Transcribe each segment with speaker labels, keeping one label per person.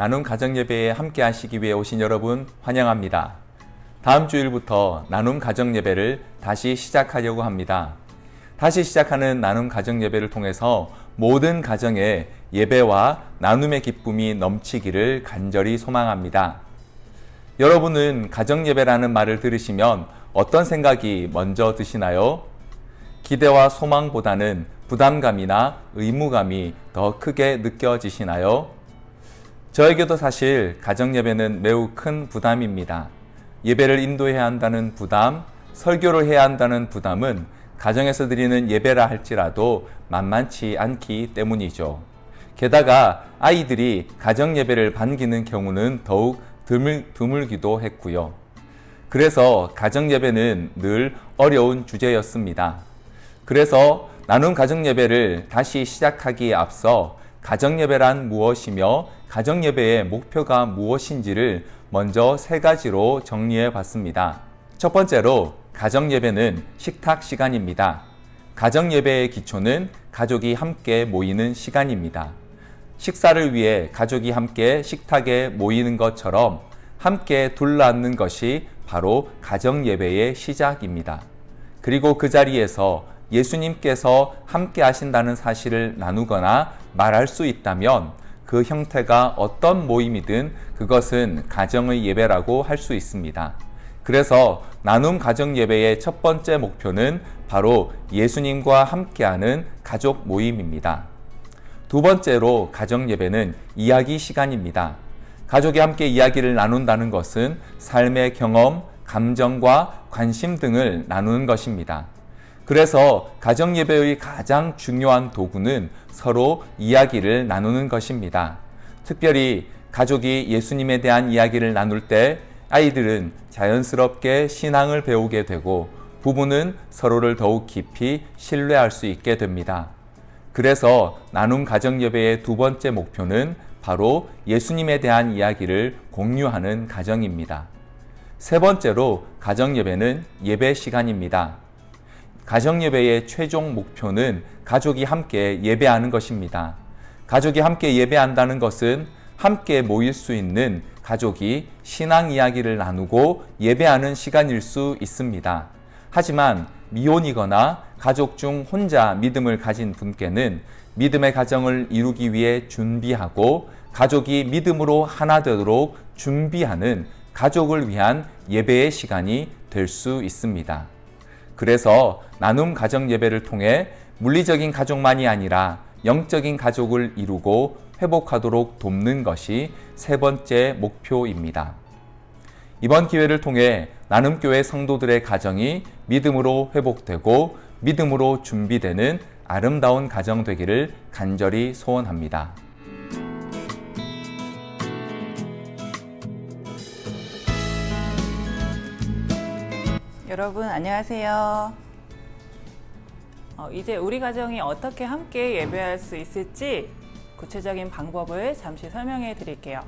Speaker 1: 나눔 가정예배에 함께 하시기 위해 오신 여러분 환영합니다. 다음 주일부터 나눔 가정예배를 다시 시작하려고 합니다. 다시 시작하는 나눔 가정예배를 통해서 모든 가정에 예배와 나눔의 기쁨이 넘치기를 간절히 소망합니다. 여러분은 가정예배라는 말을 들으시면 어떤 생각이 먼저 드시나요? 기대와 소망보다는 부담감이나 의무감이 더 크게 느껴지시나요? 저에게도 사실 가정예배는 매우 큰 부담입니다. 예배를 인도해야 한다는 부담, 설교를 해야 한다는 부담은 가정에서 드리는 예배라 할지라도 만만치 않기 때문이죠. 게다가 아이들이 가정예배를 반기는 경우는 더욱 드물기도 했고요. 그래서 가정예배는 늘 어려운 주제였습니다. 그래서 나눔 가정예배를 다시 시작하기에 앞서 가정예배란 무엇이며 가정예배의 목표가 무엇인지를 먼저 세 가지로 정리해 봤습니다. 첫 번째로 가정예배는 식탁 시간입니다. 가정예배의 기초는 가족이 함께 모이는 시간입니다. 식사를 위해 가족이 함께 식탁에 모이는 것처럼 함께 둘러앉는 것이 바로 가정예배의 시작입니다. 그리고 그 자리에서 예수님께서 함께 하신다는 사실을 나누거나 말할 수 있다면 그 형태가 어떤 모임이든 그것은 가정의 예배라고 할 수 있습니다. 그래서 나눔 가정 예배의 첫 번째 목표는 바로 예수님과 함께하는 가족 모임입니다. 두 번째로 가정 예배는 이야기 시간입니다. 가족이 함께 이야기를 나눈다는 것은 삶의 경험, 감정과 관심 등을 나누는 것입니다. 그래서 가정 예배의 가장 중요한 도구는 서로 이야기를 나누는 것입니다. 특별히 가족이 예수님에 대한 이야기를 나눌 때 아이들은 자연스럽게 신앙을 배우게 되고 부부는 서로를 더욱 깊이 신뢰할 수 있게 됩니다. 그래서 나눔 가정 예배의 두 번째 목표는 바로 예수님에 대한 이야기를 공유하는 가정입니다. 세 번째로 가정 예배는 예배 시간입니다. 가정 예배의 최종 목표는 가족이 함께 예배하는 것입니다. 가족이 함께 예배한다는 것은 함께 모일 수 있는 가족이 신앙 이야기를 나누고 예배하는 시간일 수 있습니다. 하지만 미혼이거나 가족 중 혼자 믿음을 가진 분께는 믿음의 가정을 이루기 위해 준비하고 가족이 믿음으로 하나 되도록 준비하는 가족을 위한 예배의 시간이 될 수 있습니다. 그래서 나눔 가정 예배를 통해 물리적인 가족만이 아니라 영적인 가족을 이루고 회복하도록 돕는 것이 세 번째 목표입니다. 이번 기회를 통해 나눔교회 성도들의 가정이 믿음으로 회복되고 믿음으로 준비되는 아름다운 가정 되기를 간절히 소원합니다.
Speaker 2: 여러분 안녕하세요. 이제 우리 가정이 어떻게 함께 예배할 수 있을지 구체적인 방법을 잠시 설명해 드릴게요.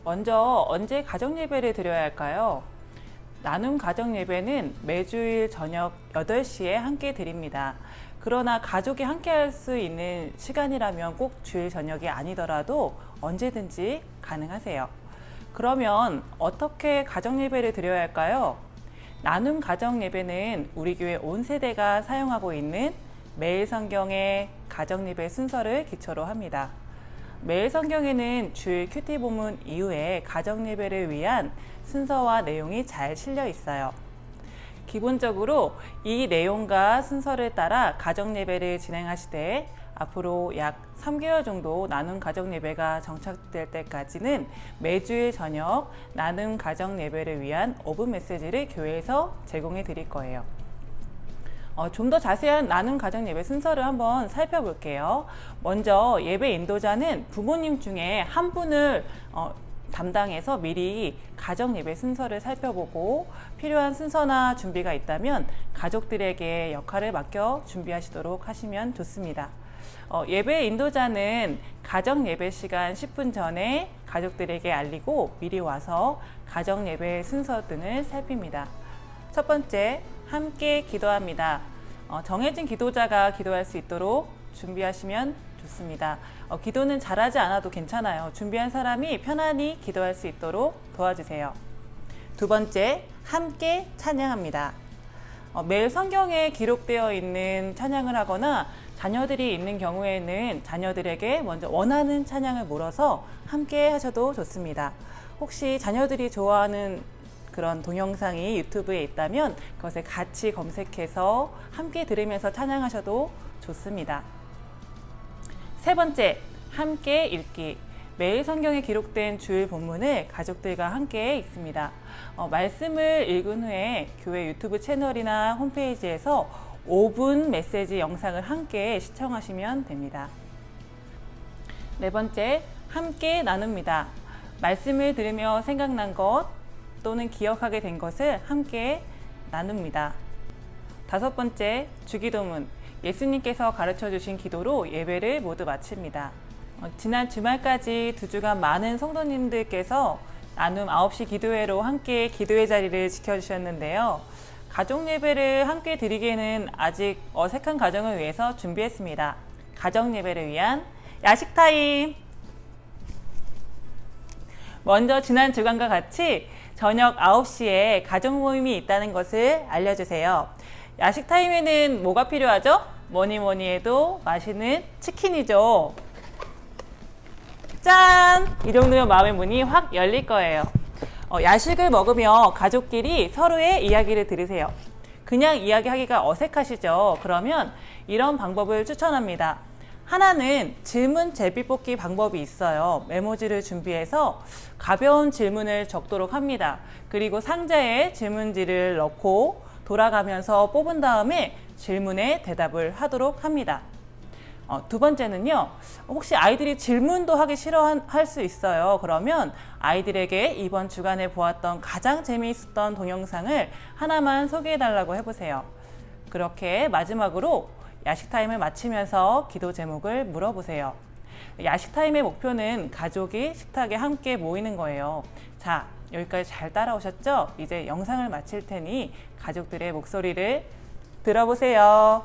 Speaker 2: 먼저 언제 가정 예배를 드려야 할까요? 나눔 가정 예배는 매주일 저녁 8시에 함께 드립니다. 그러나 가족이 함께 할 수 있는 시간이라면 꼭 주일 저녁이 아니더라도 언제든지 가능하세요. 그러면 어떻게 가정 예배를 드려야 할까요? 나눔 가정 예배는 우리 교회 온 세대가 사용하고 있는 매일 성경의 가정 예배 순서를 기초로 합니다. 매일 성경에는 주일 큐티 본문 이후에 가정 예배를 위한 순서와 내용이 잘 실려 있어요. 기본적으로 이 내용과 순서를 따라 가정 예배를 진행하시되 앞으로 약 3개월 정도 나눔 가정 예배가 정착될 때까지는 매주일 저녁 나눔 가정 예배를 위한 오픈 메시지를 교회에서 제공해 드릴 거예요. 좀 더 자세한 나눔 가정 예배 순서를 한번 살펴볼게요. 먼저 예배 인도자는 부모님 중에 한 분을 담당해서 미리 가정 예배 순서를 살펴보고 필요한 순서나 준비가 있다면 가족들에게 역할을 맡겨 준비하시도록 하시면 좋습니다. 예배 인도자는 가정 예배 시간 10분 전에 가족들에게 알리고 미리 와서 가정 예배 순서 등을 살핍니다. 첫 번째, 함께 기도합니다. 정해진 기도자가 기도할 수 있도록 준비하시면 좋습니다. 기도는 잘하지 않아도 괜찮아요. 준비한 사람이 편안히 기도할 수 있도록 도와주세요. 두 번째, 함께 찬양합니다. 매일 성경에 기록되어 있는 찬양을 하거나 자녀들이 있는 경우에는 자녀들에게 먼저 원하는 찬양을 물어서 함께 하셔도 좋습니다. 혹시 자녀들이 좋아하는 그런 동영상이 유튜브에 있다면 그것을 같이 검색해서 함께 들으면서 찬양하셔도 좋습니다. 세 번째, 함께 읽기. 매일 성경에 기록된 주일 본문을 가족들과 함께 읽습니다. 말씀을 읽은 후에 교회 유튜브 채널이나 홈페이지에서 5분 메시지 영상을 함께 시청하시면 됩니다. 네 번째, 함께 나눕니다. 말씀을 들으며 생각난 것 또는 기억하게 된 것을 함께 나눕니다. 다섯 번째, 주기도문. 예수님께서 가르쳐 주신 기도로 예배를 모두 마칩니다. 지난 주말까지 2주간 많은 성도님들께서 나눔 9시 기도회로 함께 기도회 자리를 지켜주셨는데요. 가족 예배를 함께 드리기에는 아직 어색한 가정을 위해서 준비했습니다. 가정 예배를 위한 야식 타임! 먼저 지난 주간과 같이 저녁 9시에 가족 모임이 있다는 것을 알려주세요. 야식 타임에는 뭐가 필요하죠? 뭐니 해도 맛있는 치킨이죠. 짠! 이 정도면 마음의 문이 확 열릴 거예요. 야식을 먹으며 가족끼리 서로의 이야기를 들으세요. 그냥 이야기하기가 어색하시죠? 그러면 이런 방법을 추천합니다. 하나는 질문 제비뽑기 방법이 있어요. 메모지를 준비해서 가벼운 질문을 적도록 합니다. 그리고 상자에 질문지를 넣고 돌아가면서 뽑은 다음에 질문에 대답을 하도록 합니다. 두 번째는요, 혹시 아이들이 질문도 하기 싫어할 수 있어요. 그러면 아이들에게 이번 주간에 보았던 가장 재미있었던 동영상을 하나만 소개해달라고 해보세요. 그렇게 마지막으로 야식 타임을 마치면서 기도 제목을 물어보세요. 야식 타임의 목표는 가족이 식탁에 함께 모이는 거예요. 자, 여기까지 잘 따라오셨죠? 이제 영상을 마칠 테니 가족들의 목소리를 들어보세요.